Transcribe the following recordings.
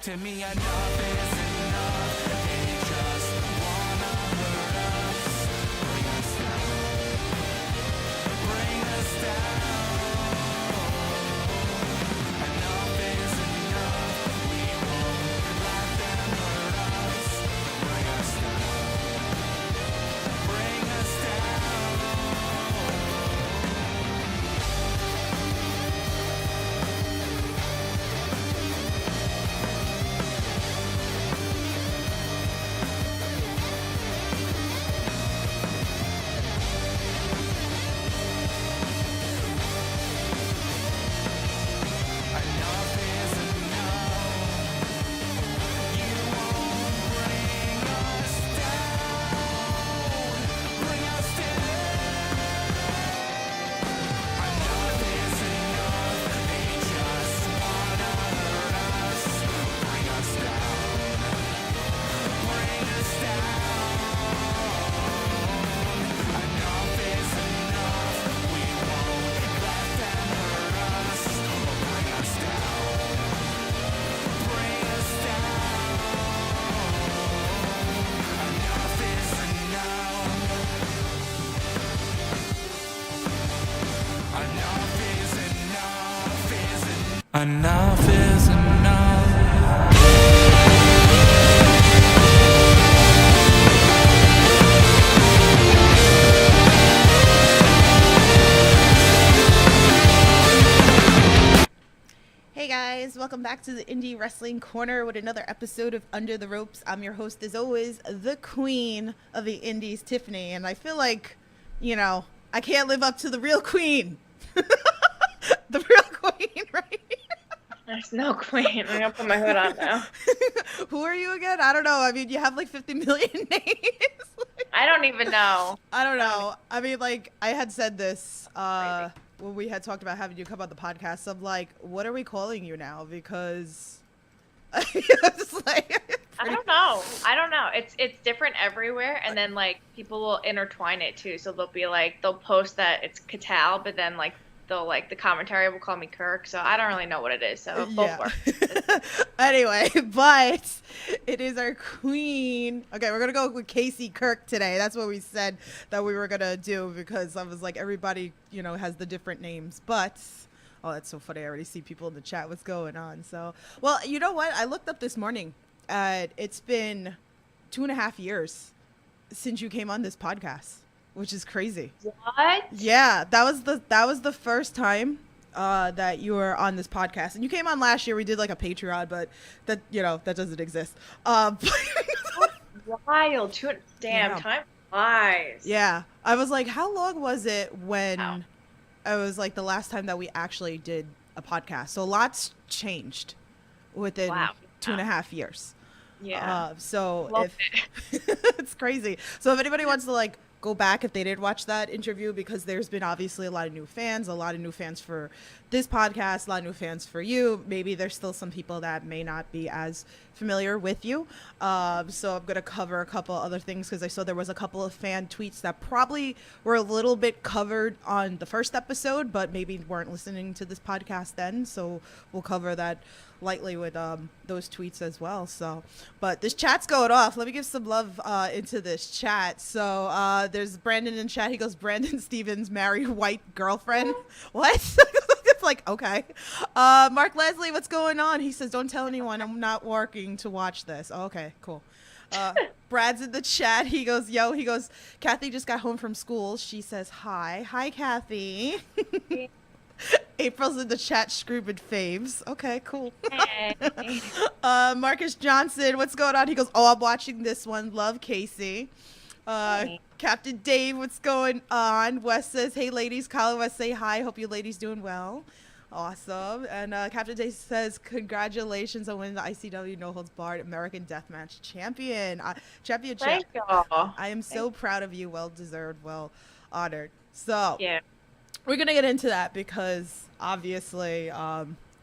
to me enough is enough. They just wanna hurt us, bring us down, bring us down. Enough is enough. We won't let them hurt us, bring us down, bring us down. Enough is enough. You won't bring us down, bring us down. Enough is enough. They just wanna hurt us, bring us down, bring us down. Enough is enough. We won't let them hurt us, bring us down, bring us down. Enough is enough. Enough is enough. Enough is enough. Hey guys, welcome back to the Indie Wrestling Corner with another episode of Under the Ropes. I'm your host, as always, the queen of the Indies, Tiffany, and I feel like, I can't live up to the real queen. The real queen, right? There's no queen. I'm gonna put my hood on now. Who are you again? I don't know. I mean, you have like 50 million names. I don't even know. I don't know. I mean, like, I had said this Crazy. when we had talked about having you come on the podcast. I'm like, what are we calling you now? Because it's like, I don't know. It's different everywhere, and then like people will intertwine it too. So they'll post that it's Catal, but then like the commentary will call me Kirk. So I don't really know what it is. So both work. Anyway, but it is our queen. Okay, we're gonna go with Kasey Kirk today. That's what we said that we were gonna do, because I was like, everybody, has the different names. But oh, that's so funny. I already see people in the chat. What's going on? So, well, you know what? I looked up this morning. It's been 2.5 years since you came on this podcast, which is crazy. What? Yeah, that was the first time that you were on this podcast, and you came on last year. We did like a Patreon, but that that doesn't exist. Wild. Damn, Yeah. time flies. Yeah, I was like, how long was it when Wow. I was like the last time that we actually did a podcast? So lots changed within Wow. 2.5 years. Yeah. So Love it's crazy. So if anybody wants to like go back if they didn't watch that interview, because there's been obviously a lot of new fans for this podcast, a lot of new fans for you. Maybe there's still some people that may not be as familiar with you. So I'm going to cover a couple other things, because I saw there was a couple of fan tweets that probably were a little bit covered on the first episode, but maybe weren't listening to this podcast then. So we'll cover that lightly with those tweets as well. So, but this chat's going off. Let me give some love into this chat. So there's Brandon in chat. He goes, Brandon Stevens married white girlfriend. What? It's like, okay. Mark Leslie, what's going on? He says, don't tell anyone, I'm not working to watch this. Oh, okay, cool. Brad's in the chat. He goes, Kathy just got home from school. She says, hi Kathy. April's in the chat screaming faves. Okay, cool. Hey. Marcus Johnson, what's going on? He goes, I'm watching this one. Love Kasey. Hey. Captain Dave, what's going on? Wes says, hey ladies. Colin West, say hi. Hope you ladies doing well. Awesome. And Captain Dave says, congratulations on winning the ICW No Holds Barred American Deathmatch championship. Thank you. I am so proud of you. Well deserved, well honored. So Yeah. we're gonna get into that because obviously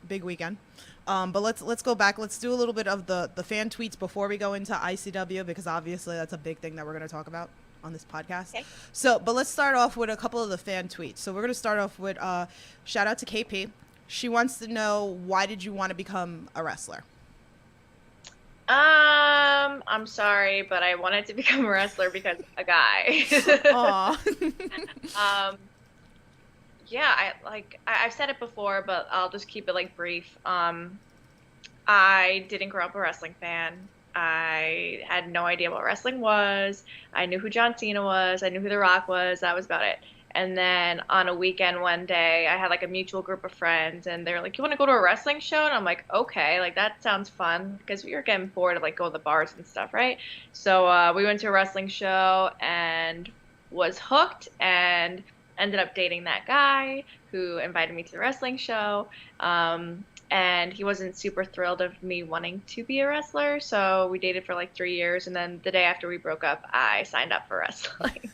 big weekend. But let's go back. Let's do a little bit of the fan tweets before we go into ICW, because obviously that's a big thing that we're gonna talk about on this podcast. Okay. So, but let's start off with a couple of the fan tweets. So we're gonna start off with shout out to KP. She wants to know, why did you want to become a wrestler? I'm sorry, but I wanted to become a wrestler because a guy. Aw. Um, yeah, I've said it before, but I'll just keep it like brief. I didn't grow up a wrestling fan. I had no idea what wrestling was. I knew who John Cena was. I knew who The Rock was. That was about it. And then on a weekend one day, I had like a mutual group of friends, and they were like, "You want to go to a wrestling show?" And I'm like, "Okay, like that sounds fun," because we were getting bored of like going to the bars and stuff, right? So we went to a wrestling show and was hooked, and ended up dating that guy who invited me to the wrestling show. And he wasn't super thrilled of me wanting to be a wrestler, so we dated for like 3 years, and then the day after we broke up, I signed up for wrestling.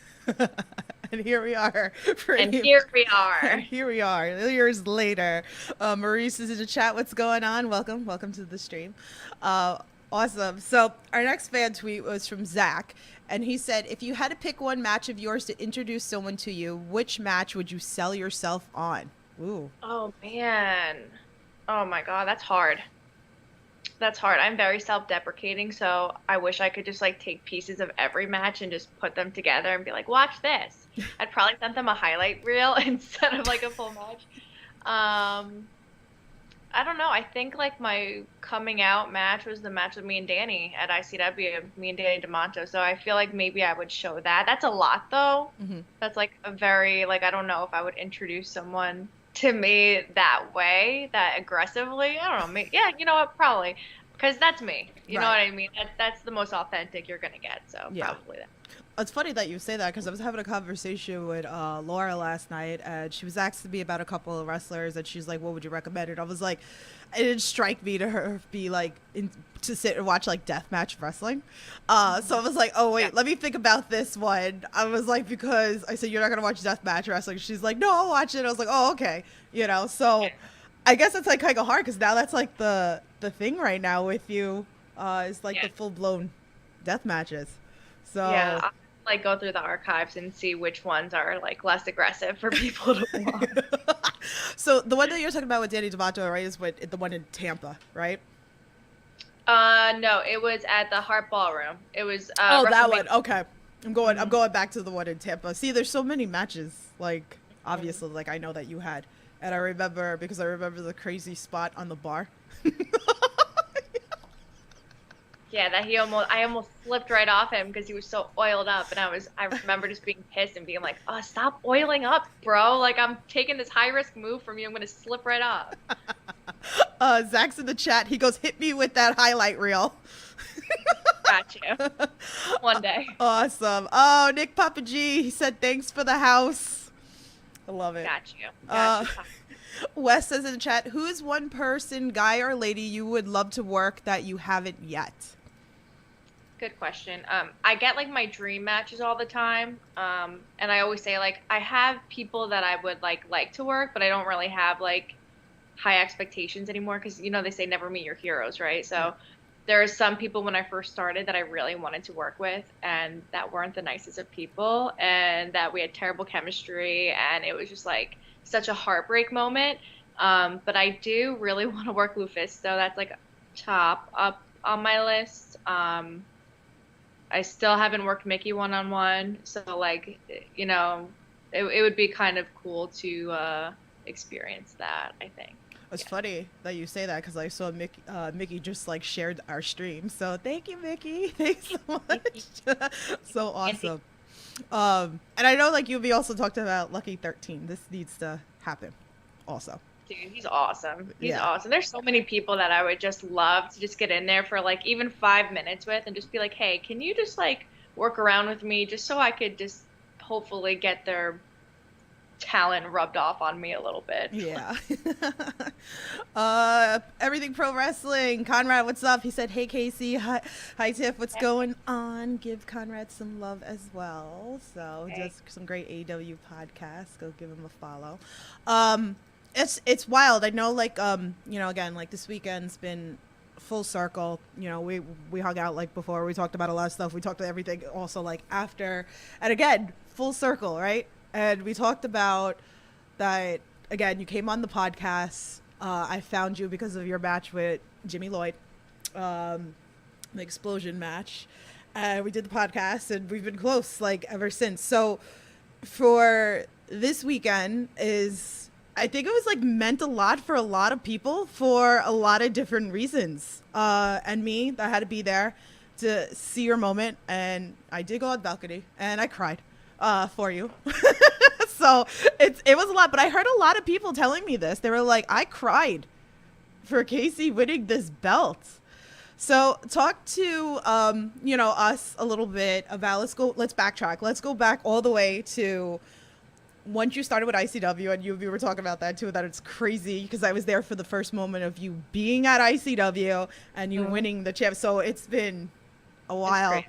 And here we are. And here we And are. here we are, years later. Maurice is in the chat. What's going on? Welcome to the stream. Awesome. So our next fan tweet was from Zach, and he said, "If you had to pick one match of yours to introduce someone to you, which match would you sell yourself on?" Ooh. Oh man. Oh my God, that's hard. That's hard. I'm very self-deprecating, so I wish I could just like take pieces of every match and just put them together and be like, "Watch this." I'd probably send them a highlight reel instead of like a full match. I don't know. I think like my coming out match was the match with me and Danny at ICW, me and Danny DeMonto. So I feel like maybe I would show that. That's a lot though. Mm-hmm. That's like a very like I don't know if I would introduce someone to me that way, that aggressively. I don't know. Yeah, you know what? Probably because that's me. You know what I mean? That's the most authentic you're gonna get. So probably that. It's funny that you say that because I was having a conversation with Laura last night, and she was asking me about a couple of wrestlers, and she's like, "What would you recommend?" And I was like, it didn't strike me to her be like to sit and watch like deathmatch wrestling. So I was like, "Oh wait, let me think about this one." I was like, because I said you're not gonna watch deathmatch wrestling. She's like, "No, I'll watch it." I was like, "Oh okay," you know. So I guess it's like kind of hard because now that's like the thing right now with you is like the full blown death matches. So yeah, I'll like go through the archives and see which ones are like less aggressive for people to watch. So the one that you're talking about with Danny DeVato, right, is the one in Tampa, right? No, it was at the Hart Ballroom. It was that one. Okay. I'm going back to the one in Tampa. See, there's so many matches, like obviously like I know that you had. And I remember because I remember the crazy spot on the bar. Yeah, that I almost slipped right off him because he was so oiled up, and I remember just being pissed and being like, "Oh, stop oiling up, bro! Like I'm taking this high risk move from you, I'm gonna slip right off." Zach's in the chat. He goes, "Hit me with that highlight reel." Got you. One day. Awesome. Oh, Nick Papa G, he said thanks for the house. I love it. Got you. Wes says in the chat, "Who is one person, guy or lady, you would love to work that you haven't yet?" Good question. I get like my dream matches all the time, and I always say like I have people that I would like to work, but I don't really have like high expectations anymore because you know they say never meet your heroes, right? So there are some people when I first started that I really wanted to work with, and that weren't the nicest of people, and that we had terrible chemistry, and it was just like such a heartbreak moment. But I do really want to work Lufisto. That's like top up on my list. I still haven't worked Mickey one-on-one, so like, you know, it would be kind of cool to experience that, I think. It's funny that you say that because I saw Mickey just like shared our stream. So thank you, Mickey. Thanks so much. So awesome. And I know like you also talked about Lucky 13. This needs to happen also. Dude, he's awesome. He's awesome. There's so many people that I would just love to just get in there for like even 5 minutes with and just be like, "Hey, can you just like work around with me just so I could just hopefully get their talent rubbed off on me a little bit." Yeah. Everything Pro Wrestling. Conrad, what's up? He said, "Hey, Kasey. Hi, Tiff. What's going on?" Give Conrad some love as well. So just some great AEW podcasts. Go give him a follow. It's wild. I know, like, you know, again, like this weekend's been full circle. You know, we hung out like before. We talked about a lot of stuff. We talked about everything also like after, and again, full circle, right? And we talked about that again. You came on the podcast. I found you because of your match with Jimmy Lloyd. the explosion match. We did the podcast, and we've been close like ever since. So for this weekend is, I think it was like meant a lot for a lot of people for a lot of different reasons. And me, that had to be there to see your moment, and I did go on the balcony and I cried for you. So it was a lot, but I heard a lot of people telling me this. They were like, I cried for Kasey winning this belt. So talk to us a little bit about, let's backtrack. Let's go back all the way to once you started with ICW, and you were talking about that too, that it's crazy because I was there for the first moment of you being at ICW and you winning the champ. So it's been a while.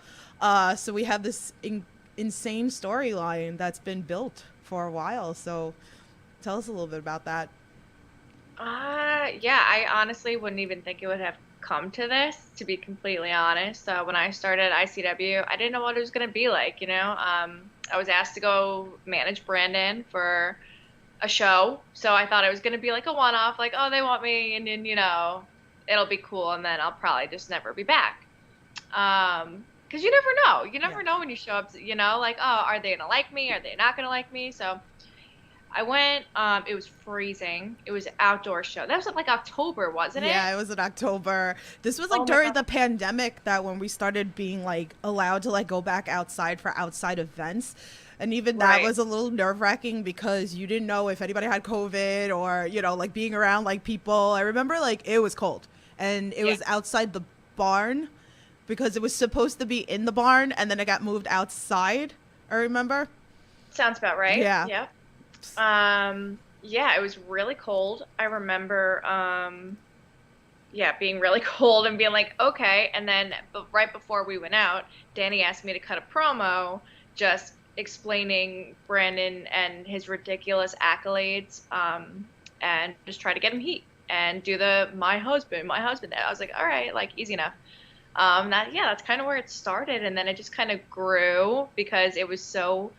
So we have this insane storyline that's been built for a while. So tell us a little bit about that. Yeah, I honestly wouldn't even think it would have come to this, to be completely honest. When I started ICW, I didn't know what it was going to be like, I was asked to go manage Brandon for a show, so I thought it was going to be like a one-off, like, oh, they want me, and then, it'll be cool, and then I'll probably just never be back. Because you never know. You never know when you show up, like, oh, are they going to like me? Are they not going to like me? So I went, it was freezing. It was an outdoor show. That was like October, wasn't it? Yeah, it was in October. This was like during the pandemic, that when we started being like allowed to like go back outside for outside events. And even that was a little nerve wracking because you didn't know if anybody had COVID or, like being around like people. I remember like it was cold and it was outside the barn because it was supposed to be in the barn and then it got moved outside. I remember. Sounds about right. Yeah. Yep. Yeah, it was really cold. I remember, being really cold and being like, okay. And then right before we went out, Danny asked me to cut a promo just explaining Brandon and his ridiculous accolades, and just try to get him heat and do the my husband. I was like, all right, like easy enough. That's kind of where it started. And then it just kind of grew because it was so,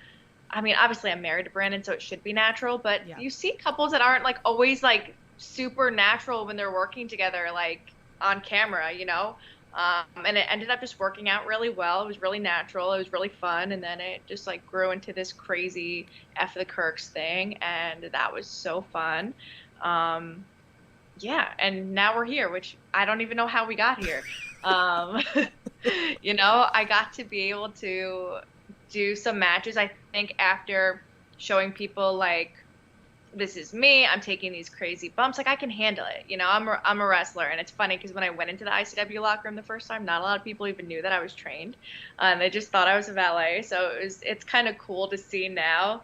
obviously I'm married to Brandon, so it should be natural, but you see couples that aren't like always like super natural when they're working together, like on camera, and it ended up just working out really well. It was really natural. It was really fun. And then it just like grew into this crazy F the Kirks thing. And that was so fun. And now we're here, which I don't even know how we got here. I got to be able to do some matches, I think, after showing people like, this is me, I'm taking these crazy bumps, like I can handle it, I'm a wrestler. And it's funny because when I went into the ICW locker room the first time, not a lot of people even knew that I was trained. They just thought I was a valet. So it's kind of cool to see now,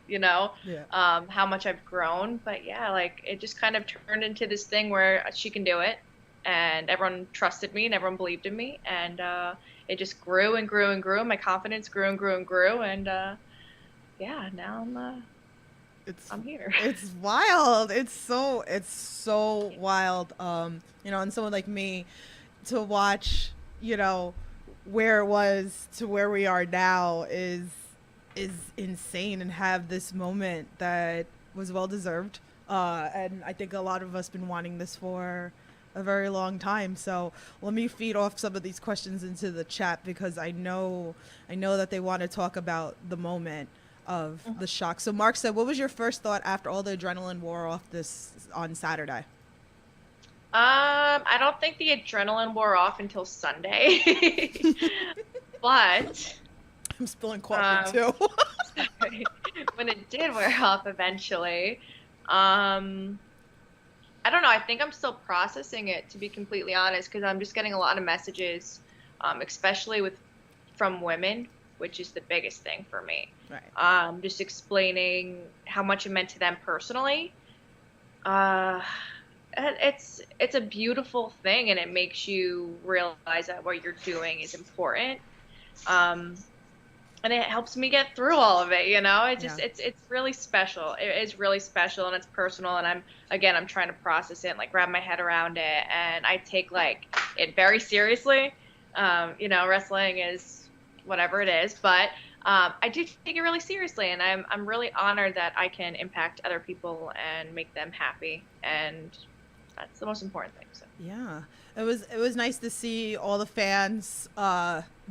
how much I've grown. But like it just kind of turned into this thing where she can do it, and everyone trusted me and everyone believed in me, and it just grew and grew and grew. My confidence grew and grew and grew, and now I'm here. It's wild. It's so wild. And someone like me to watch, where it was to where we are now is insane, and have this moment that was well deserved. And I think a lot of us been wanting this for a very long time. So let me feed off some of these questions into the chat because I know that they want to talk about the moment of the shock. So Mark said, what was your first thought after all the adrenaline wore off this on Saturday? I don't think the adrenaline wore off until Sunday, but I'm spilling coffee too. When it did wear off eventually, I don't know. I think I'm still processing it, to be completely honest, because I'm just getting a lot of messages, especially from women, which is the biggest thing for me. Right. Just explaining how much it meant to them personally. It's a beautiful thing, and it makes you realize that what you're doing is important. And it helps me get through all of it, it's really special. It is really special, and it's personal, and I'm trying to process it and like wrap my head around it, and I take like it very seriously. Wrestling is whatever it is, but I do take it really seriously, and I'm really honored that I can impact other people and make them happy, and that's the most important thing. So yeah. it was nice to see all the fans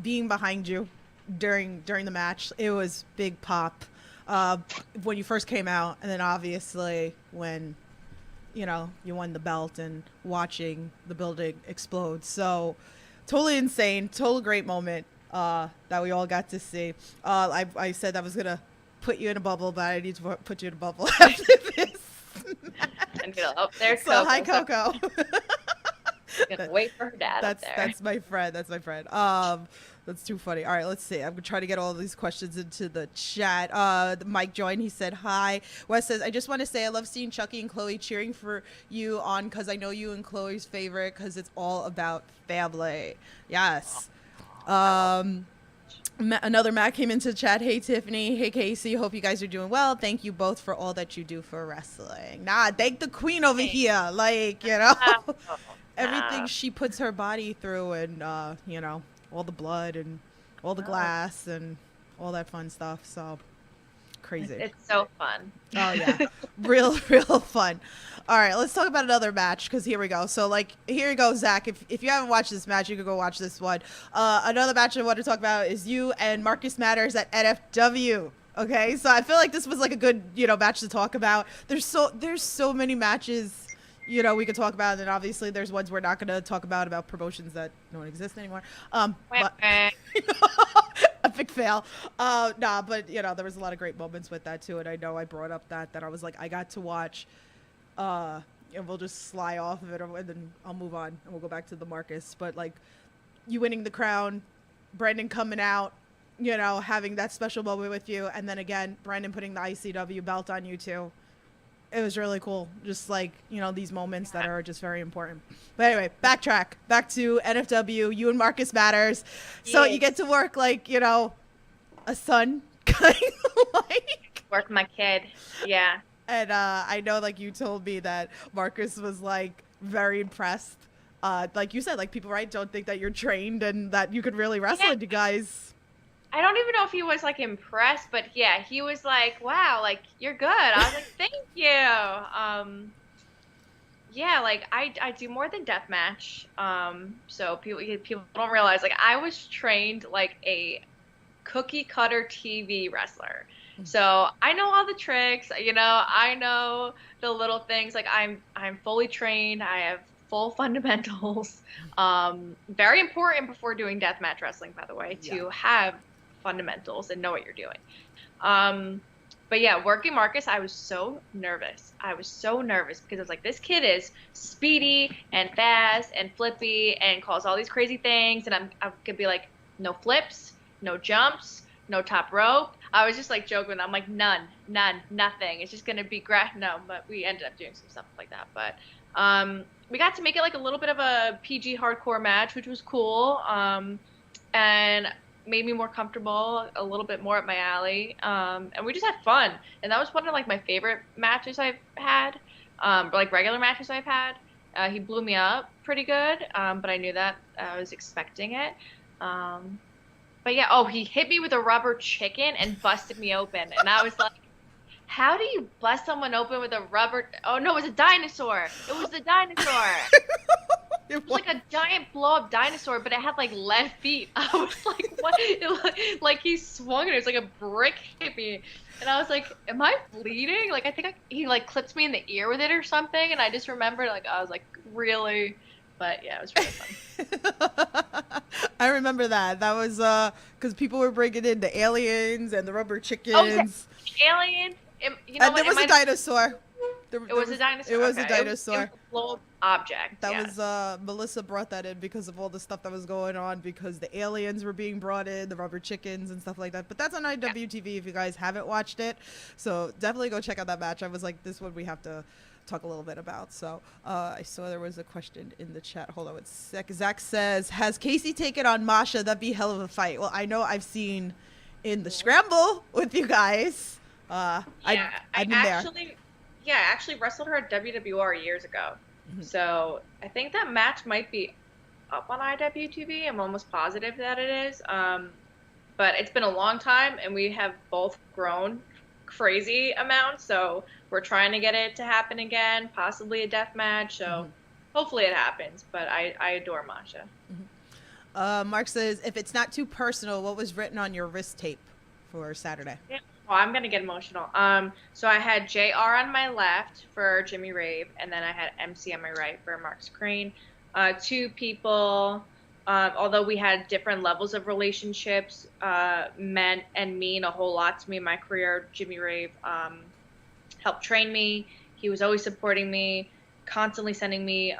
being behind you during the match. It was big pop when you first came out, and then obviously when you won the belt and watching the building explode. So totally insane, total great moment that we all got to see. I said I was gonna put you in a bubble, but I need to put you in a bubble after this. And up there, So hi, Coco. Gonna wait for her dad up there. That's my friend. That's too funny. All right, let's see. I'm trying to get all these questions into the chat. Mike joined. He said hi. Wes says, I just want to say I love seeing Chucky and Chloe cheering for you on because I know you and Chloe's favorite because it's all about family. Yes. Another Matt came into the chat. Hey, Tiffany. Hey, Kasey. Hope you guys are doing well. Thank you both for all that you do for wrestling. Thank the queen over here. Everything she puts her body through and, all the blood and all the glass and all that fun stuff. So crazy. It's so fun. Oh, yeah. real fun. All right, let's talk about another match because here we go. So, here you go, Zach. If you haven't watched this match, you can go watch this one. Another match I want to talk about is you and Marcus Matters at NFW. Okay, so I feel like this was a good, match to talk about. There's so many matches we could talk about, and obviously there's ones we're not going to talk about promotions that don't exist anymore. But epic fail. But there was a lot of great moments with that too, and I know I brought up that I was I got to watch, and we'll just slide off of it, and then I'll move on, and we'll go back to the Marcus. But you winning the crown, Brandon coming out, having that special moment with you, and then again, Brandon putting the ICW belt on you too. It was really cool. Just these moments that are just very important. But anyway, backtrack. Back to NFW, you and Marcus Matters. So you get to work a son, kind of Work my kid. Yeah. And I know you told me that Marcus was very impressed. Like you said, people don't think that you're trained and that you could really wrestle, and you guys. I don't even know if he was impressed, but yeah, he was wow, you're good. I was thank you. Yeah, I do more than deathmatch. So people don't realize I was trained a cookie cutter TV wrestler. So I know all the tricks, I know the little things. I'm fully trained. I have full fundamentals. Very important before doing deathmatch wrestling, by the way, to have fundamentals and know what you're doing. But yeah, working Marcus, I was so nervous. Because I was this kid is speedy and fast and flippy and calls all these crazy things, and I could be no flips, no jumps, no top rope. I was just joking. I'm none, nothing. It's just gonna be no, but we ended up doing some stuff like that. But we got to make it a little bit of a PG hardcore match, which was cool. And made me more comfortable, a little bit more up my alley, and we just had fun. And that was one of my favorite matches I've had, regular matches I've had. He blew me up pretty good, but I knew that. I was expecting it. But yeah, he hit me with a rubber chicken and busted me open, and I was how do you bust someone open with a rubber? Oh no, it was a dinosaur. It was the dinosaur. It was a giant blow-up dinosaur, but it had lead feet. I was what? It he swung and it was a brick hit me, and I was am I bleeding? I think he clipped me in the ear with it or something, and I just remembered I was really, but yeah, it was really fun. I remember that. That was because people were bringing in the aliens and the rubber chickens. Aliens. And there was a dinosaur. It was a dinosaur. It was a dinosaur. It was a blow-up object. That was Melissa brought that in because of all the stuff that was going on, because the aliens were being brought in, the rubber chickens and stuff like that. But that's on IWTV if you guys haven't watched it. So definitely go check out that match. I was this one we have to talk a little bit about. So I saw there was a question in the chat. Hold on a sec. Zach says, has Kasey taken on Masha? That'd be a hell of a fight. Well, I know I've seen in the Scramble with you guys. I actually wrestled her at WWR years ago. Mm-hmm. So I think that match might be up on IWTV. I'm almost positive that it is. But it's been a long time, and we have both grown crazy amounts. So we're trying to get it to happen again, possibly a death match. So hopefully it happens. But I adore Masha. Mark says, if it's not too personal, what was written on your wrist tape for Saturday? Yeah. Oh, I'm gonna get emotional. So I had JR on my left for Jimmy Rave, and then I had MC on my right for Mark Crane. Two people, although we had different levels of relationships, meant and mean a whole lot to me in my career. Jimmy Rave helped train me. He was always supporting me, constantly sending me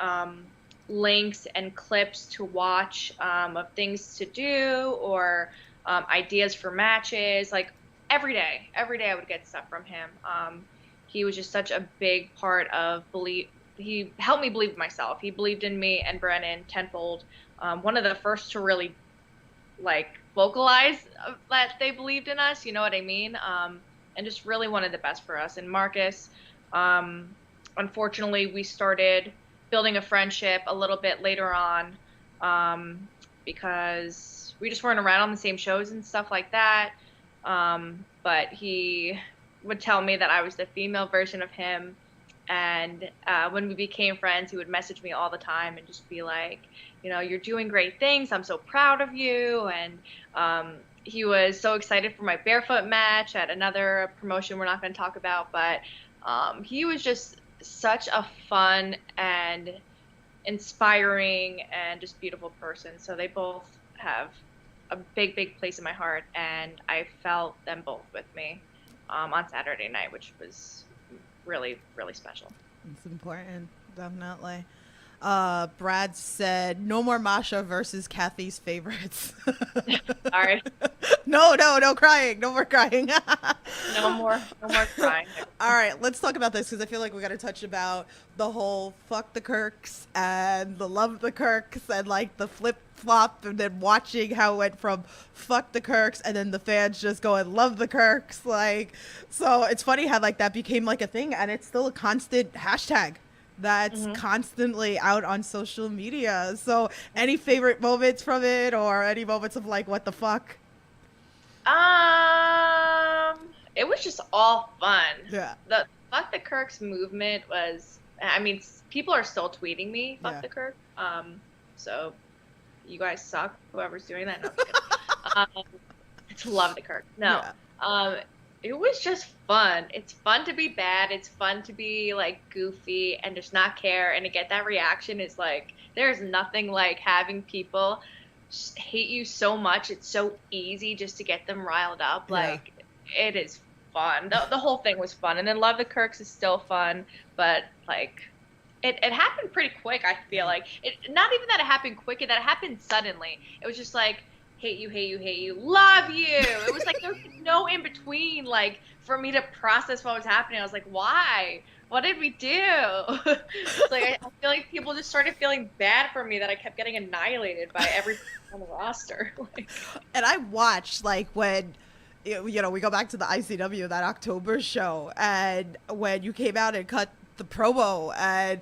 links and clips to watch of things to do or ideas for matches. Like every day I would get stuff from him. He was just such a big part of he helped me believe in myself. He believed in me and Brennan tenfold. One of the first to really like vocalize that they believed in us, you know what I mean? And just really wanted the best for us. And Marcus, unfortunately, we started building a friendship a little bit later on because we just weren't around on the same shows and stuff like that. But he would tell me that I was the female version of him. And when we became friends, he would message me all the time and just be like, you know, you're doing great things. I'm so proud of you. And he was so excited for my barefoot match at another promotion we're not going to talk about. But he was just such a fun and inspiring and just beautiful person. So they both have a big, big place in my heart. And I felt them both with me on Saturday night, which was really, really special. It's important, definitely. Brad said, no more Masha versus Kathy's favorites. All right. No crying. No more crying. No more crying. All right, let's talk about this because I feel like we got to touch about the whole fuck the Kirks and the love the Kirks and like the flip flop and then watching how it went from fuck the Kirks and then the fans just going love the Kirks. Like, so it's funny how like that became like a thing and it's still a constant hashtag that's constantly out on social media. So any favorite moments from it or any moments of like what the fuck? It was just all fun. Yeah. The fuck the Kirks movement was, I mean, people are still tweeting me fuck the Kirk. So you guys suck, whoever's doing that. No, I'm kidding. It's love the Kirk. No. Yeah. It was just fun. It's fun to be bad. It's fun to be like goofy and just not care and to get that reaction is like, there's nothing like having people hate you so much. It's so easy just to get them riled up. Like it is fun. The whole thing was fun. And then Love the Kirks is still fun, but like it happened pretty quick. I feel like not even that it happened quick, that it happened suddenly. It was just like, hate you, love you. It was like there was no in between, like for me to process what was happening. I was like, why? What did we do? Like I feel like people just started feeling bad for me that I kept getting annihilated by every on the roster. Like, and I watched like when you know we go back to the ICW that October show and when you came out and cut the promo and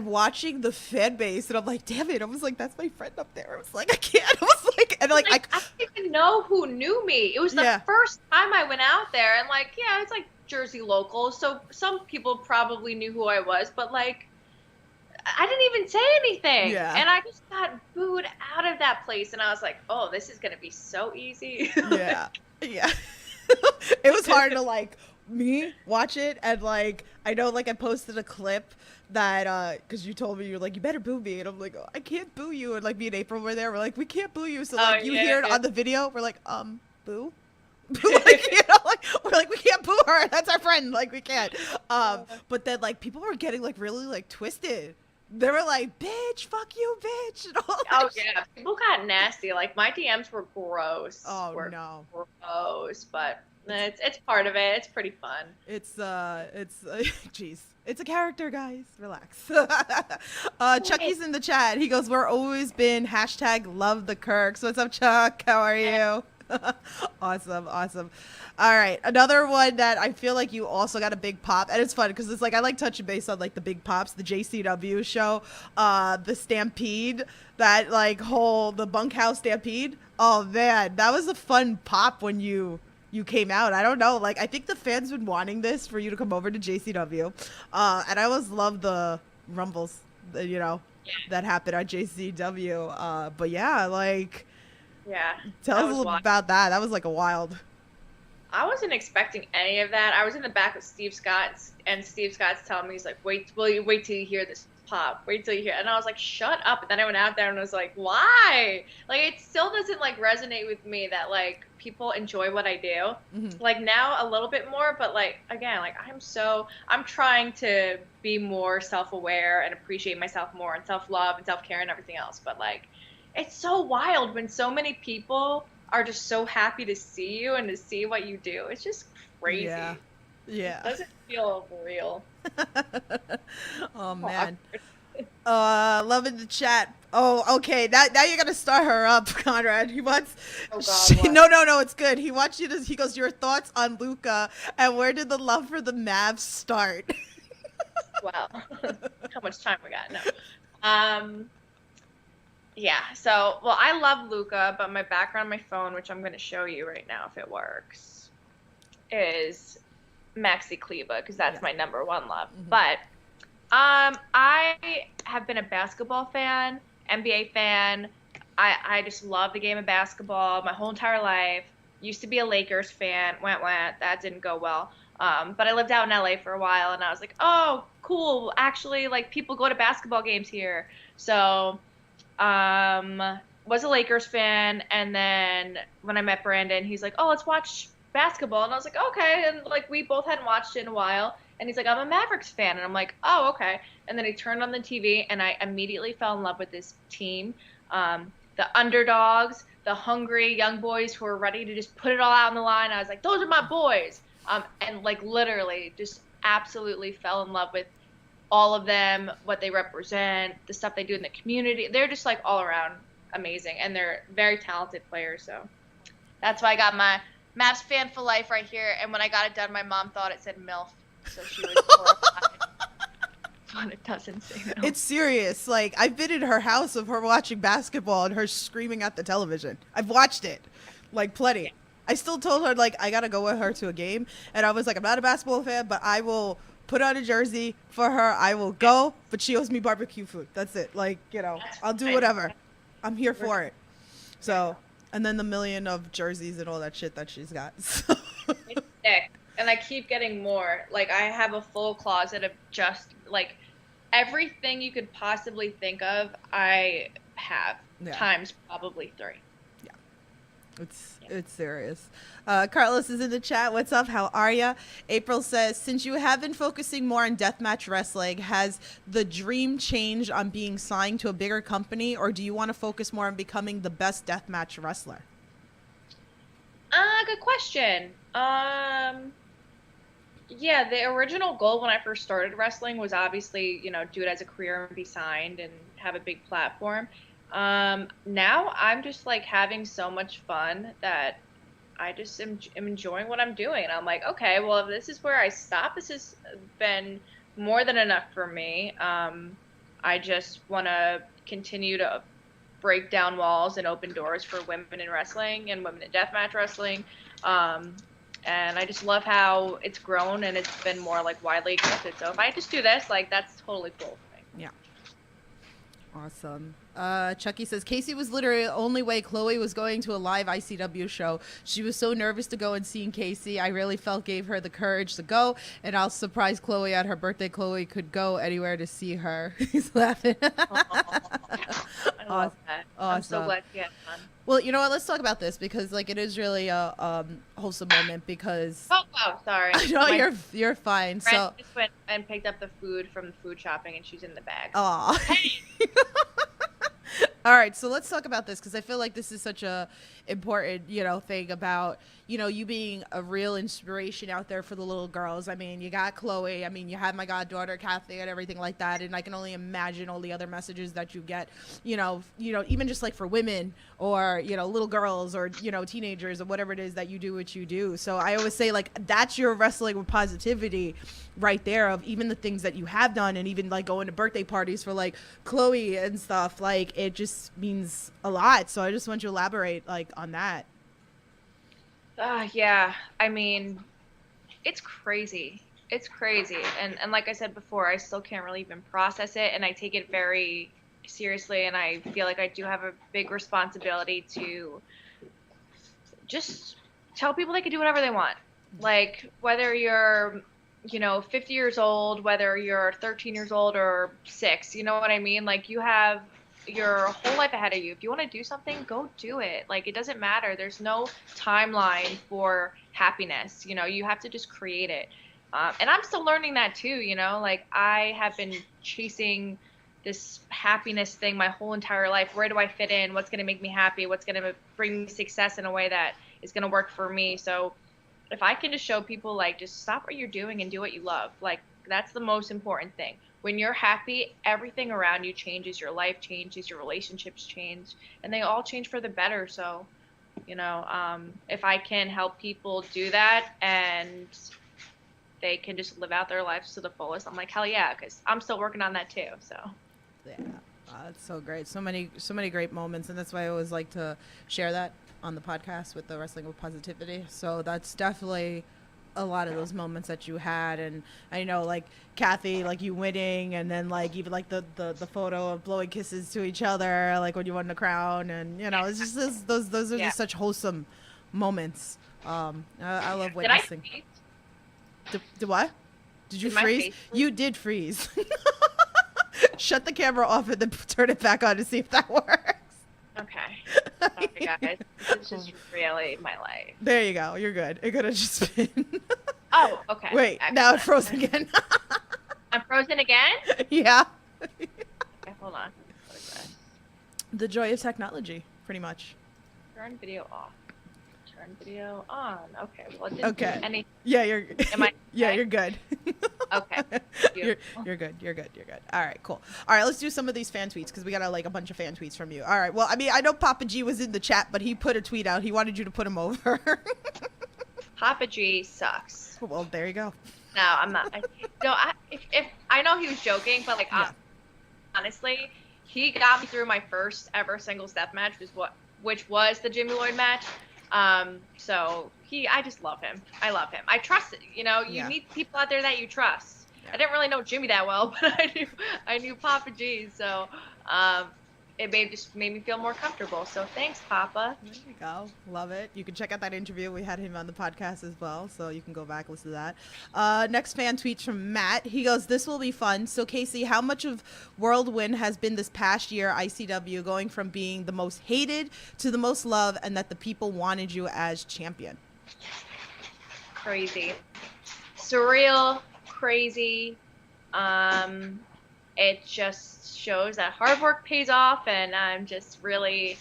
watching the fan base and I'm like, damn it, I was like, that's my friend up there. I was like, I can't. I was like, and like I didn't even know who knew me. It was the first time I went out there and like, yeah, it's like Jersey local, so some people probably knew who I was, but like I didn't even say anything. And I just got booed out of that place and I was like, oh, this is gonna be so easy. It was hard to like me watch it and like I know like I posted a clip that because you told me you're like you better boo me and I'm like oh, I can't boo you and like me and April were there, we're like we can't boo you, so like you hear it on the video, we're like boo like you know like we're like we can't boo her, that's our friend, like we can't but then like people were getting like really like twisted. They were like, bitch, fuck you, bitch, and all that shit. People got nasty. Like my DMs were gross. No, gross, but it's part of it. It's pretty fun. It's jeez. It's a character, guys. Relax. Chucky's in the chat. He goes, we're always been hashtag love the Kirks. What's up, Chuck? How are you? Awesome. All right. Another one that I feel like you also got a big pop. And it's fun because it's like I like touching base on like the big pops, the JCW show, the Stampede, that like the bunkhouse Stampede. Oh, man. That was a fun pop when you came out. I don't know. Like, I think the fans been wanting this for you to come over to JCW. And I always love the rumbles that happened at JCW. But yeah, like, Yeah. tell That us a was little wild. about that. That was like a wild. I wasn't expecting any of that. I was in the back with Steve Scott's, and Steve Scott's telling me, he's like, wait till you hear this pop. Wait till you hear. And I was like, shut up. And then I went out there and was like, why? Like, it still doesn't like resonate with me that like people enjoy what I do. Mhm. Like now a little bit more, but like again, like I'm trying to be more self-aware and appreciate myself more and self-love and self-care and everything else. But like, it's so wild when so many people are just so happy to see you and to see what you do. It's just crazy. Yeah. It Yeah. doesn't feel real. Oh man. Loving the chat. Oh, okay. Now you're gonna start her up, Conrad. He wants. Oh, God, what? No. It's good. He wants you to. He goes. Your thoughts on Luca and where did the love for the Mavs start? Wow. How much time we got? No. Yeah. So, well, I love Luca, but my background on my phone, which I'm going to show you right now if it works, is Maxi Kleba because that's my number one love. Mhm. But I have been a basketball fan, NBA fan. I just love the game of basketball my whole entire life. Used to be a Lakers fan. Went. That didn't go well. But I lived out in LA for a while, and I was like, oh, cool. Actually, like people go to basketball games here. So, was a Lakers fan, and then when I met Brandon, he's like, oh, let's watch basketball, and I was like, okay, and like we both hadn't watched it in a while, and he's like, I'm a Mavericks fan, and I'm like, oh, okay, and then he turned on the TV, and I immediately fell in love with this team, the underdogs, the hungry young boys who are ready to just put it all out on the line. I was like, those are my boys, and like literally just absolutely fell in love with all of them, what they represent, the stuff they do in the community. They're just like all around amazing, and they're very talented players. So that's why I got my Mavs fan for life right here. And when I got it done, my mom thought it said MILF, so she was horrified. But it doesn't say MILF. It's serious. Like I've been in her house of her watching basketball and her screaming at the television. I've watched it, like plenty. I still told her like I gotta go with her to a game, and I was like, I'm not a basketball fan, but I will put on a jersey for her. I will go, but she owes me barbecue food. That's it. Like, I'll do whatever. I'm here for it. So, and then the million of jerseys and all that shit that she's got. So. It's sick. And I keep getting more. Like, I have a full closet of just, like, everything you could possibly think of, I have. Yeah. Times probably 3. It's serious. Carlos is in the chat. What's up? How are ya? April says, since you have been focusing more on deathmatch wrestling, has the dream changed on being signed to a bigger company, or do you want to focus more on becoming the best deathmatch wrestler? Good question. Yeah, the original goal when I first started wrestling was obviously, do it as a career and be signed and have a big platform. Now I'm just like having so much fun that I just am enjoying what I'm doing. And I'm like, okay, well, if this is where I stop, this has been more than enough for me. I just want to continue to break down walls and open doors for women in wrestling and women in deathmatch wrestling. And I just love how it's grown and it's been more like widely accepted. So if I just do this, like that's totally cool for me. Yeah. Awesome. Chucky says, Kasey was literally the only way Chloe was going to a live ICW show. She was so nervous to go and see Kasey. I really felt gave her the courage to go, and I'll surprise Chloe at her birthday. Chloe could go anywhere to see her. He's laughing. I love that. I'm so Awesome. glad you had fun. Well, you know what? Let's talk about this because, like, it is really a wholesome moment because. Oh, sorry. No, My you're fine. friend So. just went and picked up the food from the food shopping, and she's in the bag. Aw. All right, so let's talk about this because I feel like this is such a important, thing about, you being a real inspiration out there for the little girls. I mean, you got Chloe. I mean, you have my goddaughter Kathy and everything like that, and I can only imagine all the other messages that you get, even just like for women or little girls or teenagers or whatever it is that you do what you do. So I always say like that's your wrestling with positivity right there of even the things that you have done and even like going to birthday parties for like Chloe and stuff. Like it just means a lot. So I just want you to elaborate like on that. Yeah, I mean, it's crazy. It's crazy. And like I said before, I still can't really even process it, and I take it very seriously, and I feel like I do have a big responsibility to just tell people they can do whatever they want. Like, whether you're, 50 years old, whether you're 13 years old or 6, you know what I mean? Like, you have your whole life ahead of you. If you want to do something, go do it. Like, it doesn't matter. There's no timeline for happiness. You have to just create it. And I'm still learning that too, like I have been chasing this happiness thing my whole entire life. Where do I fit in? What's going to make me happy? What's going to bring me success in a way that is going to work for me? So if I can just show people, like, just stop what you're doing and do what you love, like, that's the most important thing. When you're happy, everything around you changes. Your life changes, your relationships change, and they all change for the better. So, if I can help people do that and they can just live out their lives to the fullest, I'm like, hell yeah, because I'm still working on that too. So Yeah, that's so great. So many great moments, and that's why I always like to share that on the podcast with the Wrestling with Positivity. So that's definitely a lot of those moments that you had, and I know, like, Kathy, like, you winning, and then, like, even like the photo of blowing kisses to each other, like when you won the crown, and it's just those are just such wholesome moments. I love witnessing. Did I freeze? Did what? Did you Did my freeze? face You did freeze. Shut the camera off and then turn it back on to see if that works. Okay. Sorry, guys. This is just really my life. There you go. You're good. It could have just been. Oh, okay. Wait, Excellent. now it froze again. I'm frozen again? Yeah. Okay, hold on. What is that? The joy of technology, pretty much. Turn video off. Turn video on. Okay. Well, it didn't do Okay. anything. Yeah, you're. Am I Yeah, okay? you're good. Okay. You're Beautiful. good. You're good. All right, cool. All right, let's do some of these fan tweets because we got a bunch of fan tweets from you. All right. Well, I mean, I know Papa G was in the chat, but he put a tweet out. He wanted you to put him over. Papa G sucks. Well, there you go. No, I'm not. If I know he was joking, but like Yeah. honestly, he got me through my first ever single step match, which was the Jimmy Lloyd match. So I just love him. I love him. I trust it. You Yeah. meet people out there that you trust. Yeah. I didn't really know Jimmy that well, but I knew Papa G. So, it just made me feel more comfortable. So thanks, Papa. There you go. Love it. You can check out that interview. We had him on the podcast as well, so you can go back, listen to that. Next fan tweets from Matt. He goes, "This will be fun. So, Kasey, how much of Whirlwind has been this past year ICW, going from being the most hated to the most loved, and that the people wanted you as champion?" Crazy. Surreal. Crazy. It just shows that hard work pays off, and I'm just really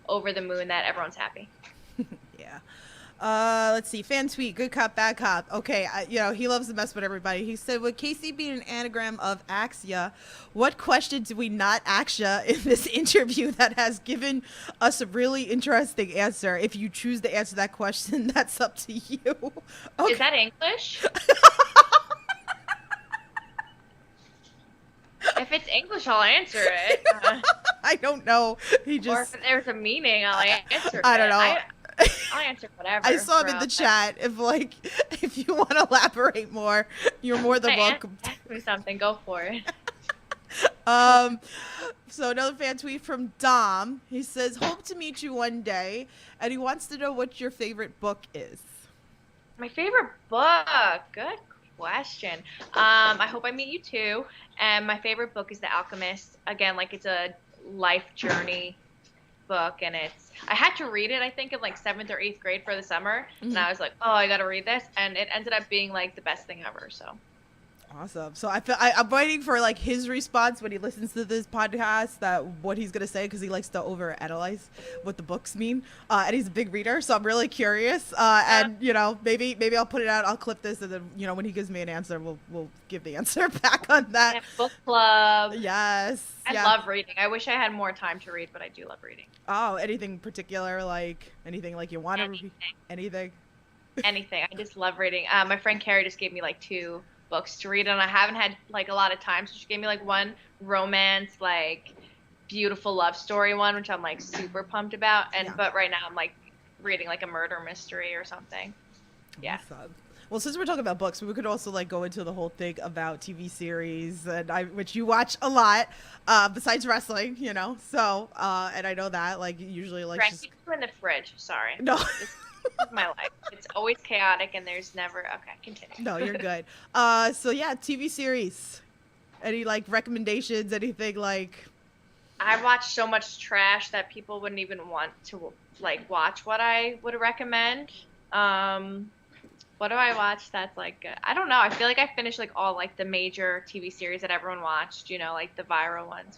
over the moon that everyone's happy. Yeah. Let's see. Fan tweet. Good cop, bad cop. Okay. He loves to mess with everybody. He said, "Would Kasey be an anagram of Axia? What question did we not Axia in this interview that has given us a really interesting answer? If you choose to answer that question, that's up to you." Okay. Is that English? If it's English, I'll answer it. I don't know. He Or just. if there's a meaning, I'll answer it. I don't know. I'll answer whatever. I saw him in bro. the chat. If you want to elaborate more, you're more than welcome. Ask me something. Go for it. So another fan tweet from Dom. He says, "Hope to meet you one day," and he wants to know what your favorite book is. My favorite book. Good question. I hope I meet you too. And my favorite book is The Alchemist. Again, like, it's a life journey book, and I had to read it, I think, in like 7th or 8th grade for the summer. And I was like, oh, I got to read this. And it ended up being like the best thing ever. So Awesome. So I'm waiting for like his response when he listens to this podcast, that what he's gonna say, because he likes to overanalyze what the books mean, and he's a big reader. So I'm really curious. And maybe I'll put it out. I'll clip this, and then when he gives me an answer, we'll give the answer back on that. yeah, book club. Yes. I love reading. I wish I had more time to read, but I do love reading. Oh, anything particular? Like anything like you want to read? Anything? Anything. I just love reading. My friend Carrie just gave me like 2 books to read, and I haven't had like a lot of time, so she gave me like one romance, like beautiful love story one, which I'm like super pumped about, but right now I'm like reading like a murder mystery or something. Yeah. Awesome. Well, since we're talking about books, we could also like go into the whole thing about TV series, which you watch a lot, besides wrestling, you know. So, and I know that like you usually like Frank, just you in the fridge. Sorry. no, This is my life. It's always chaotic and there's never. Okay, continue. no, you're good. So yeah, TV series. Any like recommendations? Anything like? I watch so much trash that people wouldn't even want to like watch what I would recommend. What do I watch that's like good? I don't know. I feel like I finished like all like the major TV series that everyone watched, you know, like the viral ones.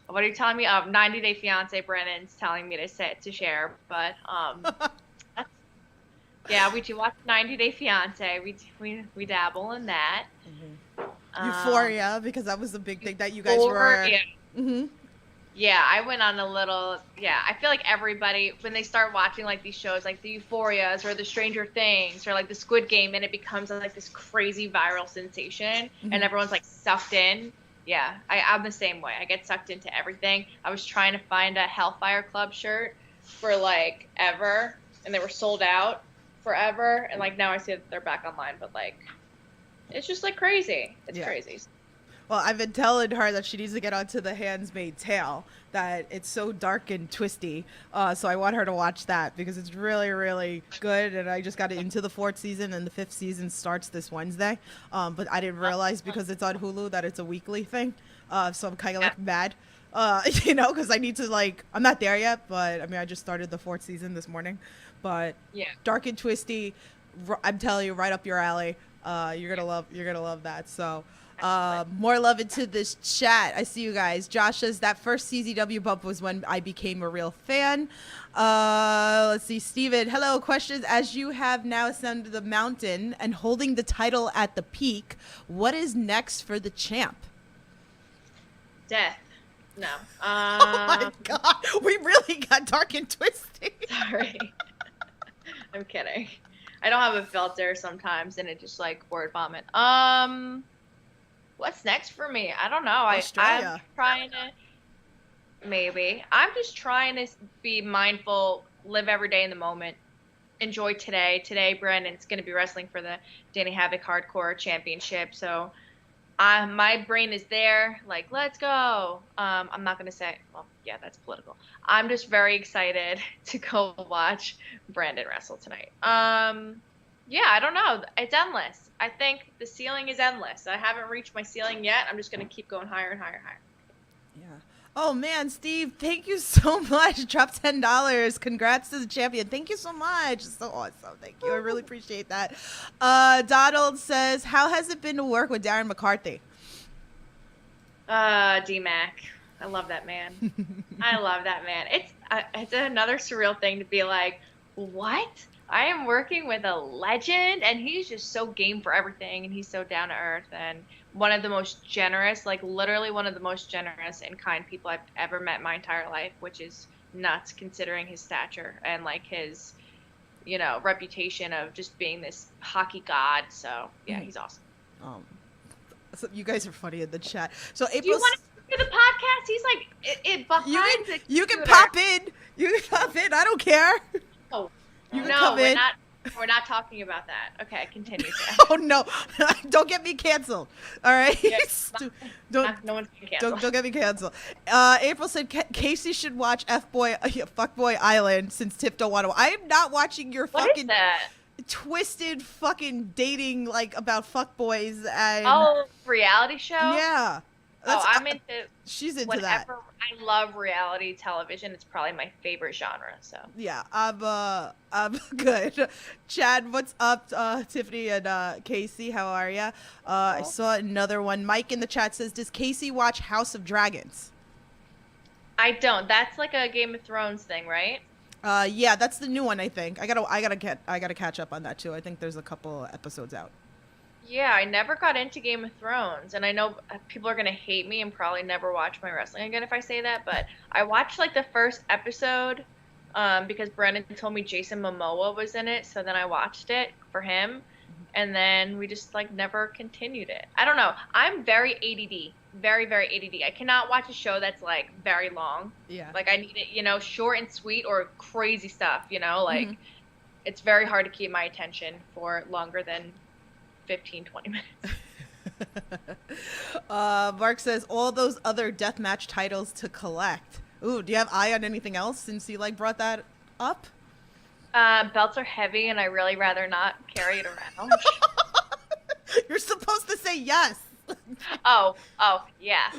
What are you telling me? 90 Day Fiance. Brennan's telling me to share, but that's, yeah, we do watch 90 Day Fiance. We dabble in that. Euphoria, because that was the big thing that you guys were. Yeah. Mm-hmm. Yeah, I went on a little. Yeah, I feel like everybody when they start watching like these shows, like the Euphorias or the Stranger Things or like the Squid Game, and it becomes like this crazy viral sensation, and everyone's like sucked in. Yeah, I'm the same way. I get sucked into everything. I was trying to find a Hellfire Club shirt for like ever, and they were sold out forever, and like now I see that they're back online, but like it's just like crazy. It's crazy. Well, I've been telling her that she needs to get onto The Handmaid's Tale, that it's so dark and twisty. So I want her to watch that because it's really, really good. And I just got into the 4th season, and the 5th season starts this Wednesday. But I didn't realize because it's on Hulu that it's a weekly thing. So I'm kind of like mad, you know, because I need to like, I'm not there yet, but I mean, I just started the 4th season this morning. But dark and twisty, I'm telling you, right up your alley. You're gonna love that. So. More love into this chat. I see you guys. Josh says that first CZW bump was when I became a real fan. Let's see. Steven, hello. Questions. As you have now ascended the mountain and holding the title at the peak, what is next for the champ? Death. No. Oh my God. We really got dark and twisty. Sorry. I'm kidding. I don't have a filter sometimes, and it just like word vomit. What's next for me? I don't know. I'm trying to, maybe. I'm just trying to be mindful, live every day in the moment, enjoy today. Today, Brandon's going to be wrestling for the Danny Havoc Hardcore Championship. So my brain is there, like, let's go. I'm not going to say, well, yeah, that's political. I'm just very excited to go watch Brandon wrestle tonight. Yeah, I don't know. It's endless. I think the ceiling is endless. I haven't reached my ceiling yet. I'm just going to keep going higher and higher and higher. Yeah. Oh, man, Steve, thank you so much. Drop $10. Congrats to the champion. Thank you so much. It's so awesome. Thank you. I really appreciate that. Donald says, how has it been to work with Darren McCarthy? D-Mac. I love that man. I love that man. It's another surreal thing to be like, what? I am working with a legend, and he's just so game for everything, and he's so down to earth, and one of the most generous, like literally one of the most generous and kind people I've ever met in my entire life, which is nuts considering his stature and like his, you know, reputation of just being this hockey god. So yeah, he's awesome. So you guys are funny in the chat. So April, do you want to do the podcast? He's like behind the you can pop in. You can pop in. I don't care. Oh. You can come in. We're not talking about that. Okay, continue. Oh no! Don't get me canceled. All right. Yeah, no one's getting canceled. Don't get me canceled. April said Kasey should watch Fuckboy Island since Tiff don't want to. I am not watching your fucking twisted fucking dating like about fuckboys and reality show. Yeah. I'm into. She's into that. I love reality television. It's probably my favorite genre. So yeah, I'm good. Chad, what's up? Tiffany and Kasey, how are ya? I saw another one. Mike in the chat says, "Does Kasey watch House of Dragons?" I don't. That's like a Game of Thrones thing, right? Yeah, that's the new one. I think I gotta catch up on that too. I think there's a couple episodes out. Yeah, I never got into Game of Thrones, and I know people are going to hate me and probably never watch my wrestling again if I say that, but I watched, like, the first episode because Brennan told me Jason Momoa was in it, so then I watched it for him, and then we just, like, never continued it. I don't know. I'm very ADD. Very, very ADD. I cannot watch a show that's, like, very long. Yeah. Like, I need it, you know, short and sweet or crazy stuff, you know, like... it's very hard to keep my attention for longer than 15-20 minutes. Mark says all those other deathmatch titles to collect. Ooh, do you have eye on anything else since you like brought that up? Belts are heavy, and I really rather not carry it around. You're supposed to say yes. Oh, yeah.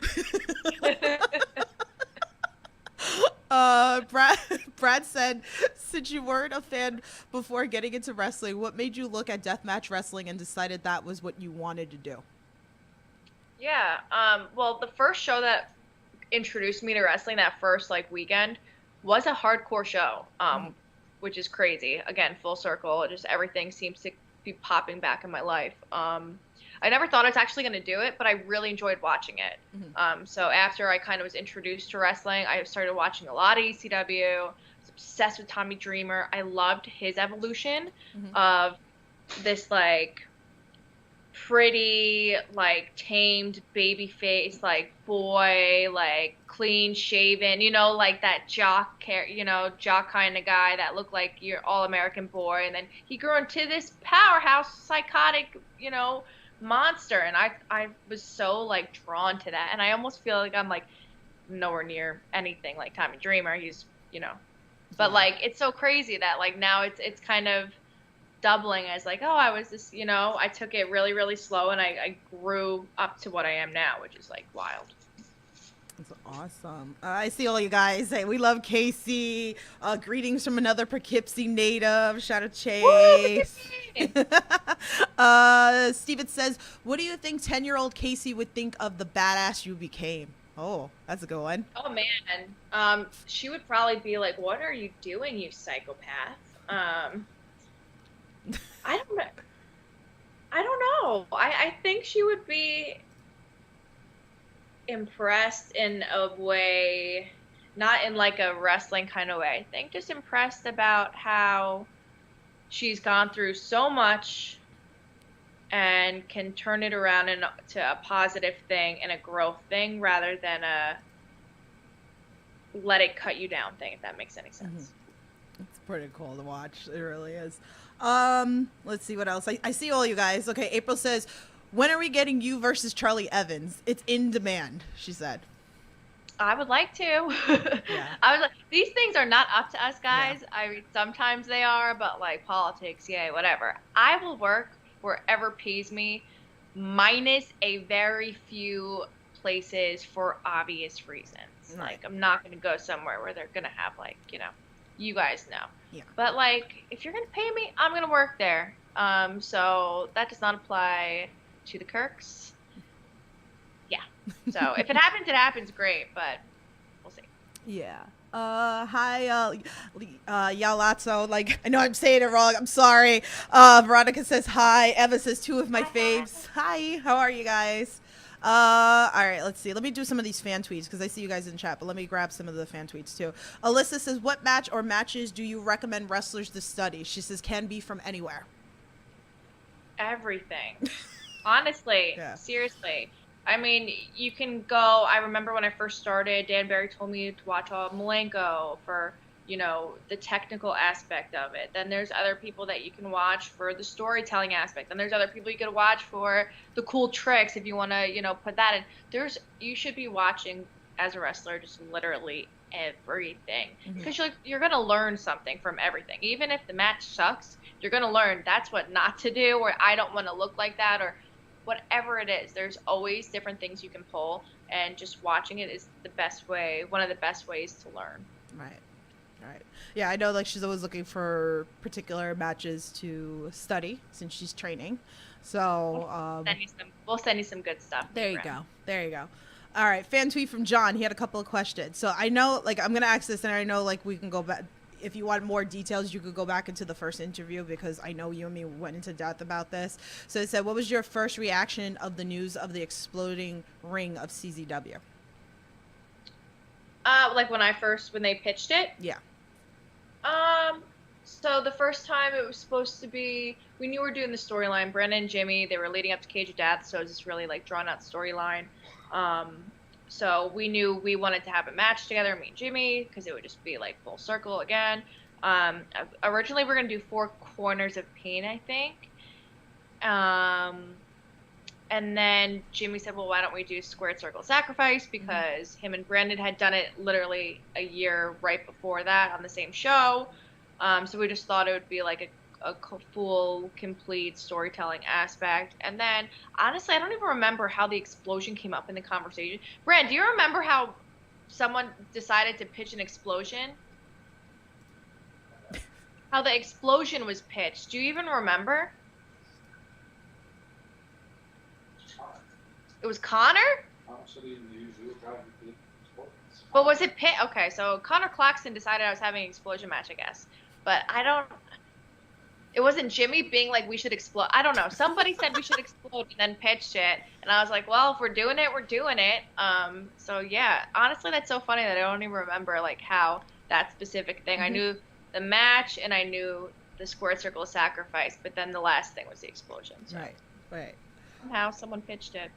Brad said, since you weren't a fan before getting into wrestling, what made you look at deathmatch wrestling and decided that was what you wanted to do? Yeah. Well, the first show that introduced me to wrestling, that first like weekend, was a hardcore show. Which is crazy. Again, full circle. Just everything seems to be popping back in my life. I never thought I was actually going to do it, but I really enjoyed watching it. So after I kind of was introduced to wrestling, I started watching a lot of ECW. I was obsessed with Tommy Dreamer. I loved his evolution of this like pretty like tamed baby face, like boy, like clean shaven, you know, like that jock kind of guy that looked like your all-American boy, and then he grew into this powerhouse psychotic, you know, monster, and I was so like drawn to that, and I almost feel like I'm like nowhere near anything like Tommy Dreamer. He's, you know, but like it's so crazy that like now it's kind of doubling as like, oh, I was this, you know, I took it really, really slow, and I grew up to what I am now, which is like wild. That's awesome. I see all you guys. Hey, we love Kasey. Greetings from another Poughkeepsie native. Shout out Chase. Steven says, what do you think 10-year-old Kasey would think of the badass you became? Oh, that's a good one. Oh man. She would probably be like, what are you doing, you psychopath? I don't know. I think she would be impressed in a way, not in like a wrestling kind of way. I think just impressed about how she's gone through so much and can turn it around into a positive thing and a growth thing rather than a let it cut you down thing, if that makes any sense. It's pretty cool to watch. It really is. Let's see what else. I see all you guys. Okay, April says, when are we getting you versus Charlie Evans? It's in demand, she said. I would like to. Yeah. I was like, these things are not up to us, guys. Yeah. I mean, sometimes they are, but like politics, yay, whatever. I will work wherever pays me, minus a very few places for obvious reasons. Right. Like, I'm not going to go somewhere where they're going to have, like, you know, you guys know. Yeah. But, like, if you're going to pay me, I'm going to work there. So that does not apply to the Kirks. Yeah. So if it happens, it happens. Great, but we'll see. Yeah. Hi, Yalazzo. Like, I know I'm saying it wrong. I'm sorry. Veronica says hi. Eva says two of my faves. Hi. How are you guys? All right, let's see. Let me do some of these fan tweets because I see you guys in chat, but let me grab some of the fan tweets too. Alyssa says, what match or matches do you recommend wrestlers to study? She says, can be from anywhere. Everything. Honestly, Yeah. seriously. I mean, you can go. I remember when I first started, Dan Barry told me to watch all of Malenko for, you know, the technical aspect of it. Then there's other people that you can watch for the storytelling aspect. Then there's other people you can watch for the cool tricks if you want to, you know, put that in. You should be watching as a wrestler just literally everything because you're going to learn something from everything. Even if the match sucks, you're going to learn that's what not to do, or I don't want to look like that, or whatever it is. There's always different things you can pull, and just watching it is the best way, one of the best ways to learn. Right. Yeah, I know, like, she's always looking for particular matches to study since she's training. So we'll send you some good stuff. There you go. All right, fan tweet from John. He had a couple of questions. So I know, like, I'm gonna ask this, and I know, like, we can go back. If you want more details, you could go back into the first interview because I know you and me went into depth about this. So it said, what was your first reaction of the news of the exploding ring of CZW? Like when they pitched it? Yeah. So the first time it was supposed to be, we knew we were doing the storyline. Brennan and Jimmy, they were leading up to Cage of Death, so it was this really like drawn out storyline. So we knew we wanted to have a match together, me and Jimmy, because it would just be like full circle again. Originally we're gonna do four corners of pain, I think. Um, and then Jimmy said, well, why don't we do squared circle sacrifice? Because him and Brandon had done it literally a year right before that on the same show. So we just thought it would be like a full, complete storytelling aspect. And then, honestly, I don't even remember how the explosion came up in the conversation. Brand, do you remember how someone decided to pitch an explosion? How the explosion was pitched? Do you even remember? It was Connor? But was it Pitt? Okay, so Connor Claxton decided I was having an explosion match, I guess. But I don't. It wasn't Jimmy being like, we should explode. I don't know. Somebody said we should explode and then pitched it. And I was like, well, if we're doing it, we're doing it. So yeah, honestly, that's so funny that I don't even remember like how that specific thing. I knew the match and I knew the squared circle of sacrifice, but then the last thing was the explosion. So Right. somehow someone pitched it.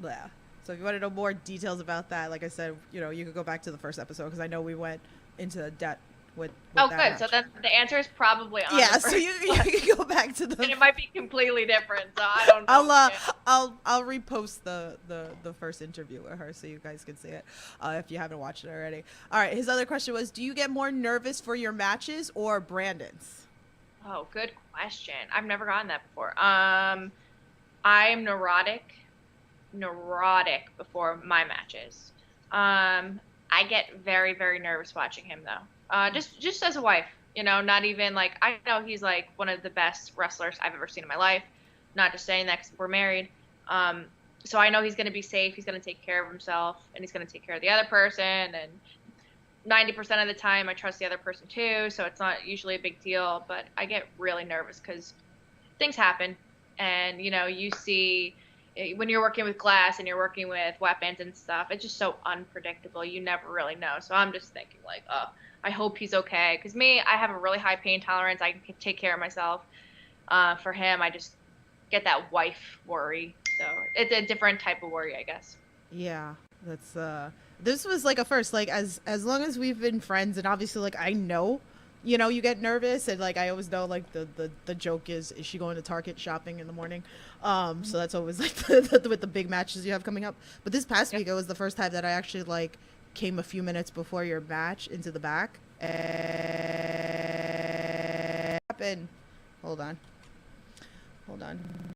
Yeah. So if you want to know more details about that, like I said, you could go back to the first episode because I know we went into depth with Oh, that good. match. So then the answer is probably on. Yeah. the So first you one. can go back to the. And it might be completely different. So I don't know. I'll repost the first interview with her so you guys can see it if you haven't watched it already. All right. His other question was, do you get more nervous for your matches or Brandon's? Oh, good question. I've never gotten that before. I'm neurotic before my matches. I get very, very nervous watching him though. Just as a wife, not even like, I know he's like one of the best wrestlers I've ever seen in my life. Not just saying that 'cause we're married. So I know he's going to be safe. He's going to take care of himself and he's going to take care of the other person. And 90% of the time I trust the other person too. So it's not usually a big deal, but I get really nervous because things happen. And, you see when you're working with glass and you're working with weapons and stuff, it's just so unpredictable. You never really know. So I'm just thinking like, oh, I hope he's okay. Because I have a really high pain tolerance. I can take care of myself. For him, I just get that wife worry. So it's a different type of worry, I guess. Yeah, that's this was like a first, like as long as we've been friends, and obviously like I know, you get nervous, and like I always know like the joke is she going to Target shopping in the morning? So that's always like with the big matches you have coming up. But this past week it was the first time that I actually like came a few minutes before your match into the back and hold on.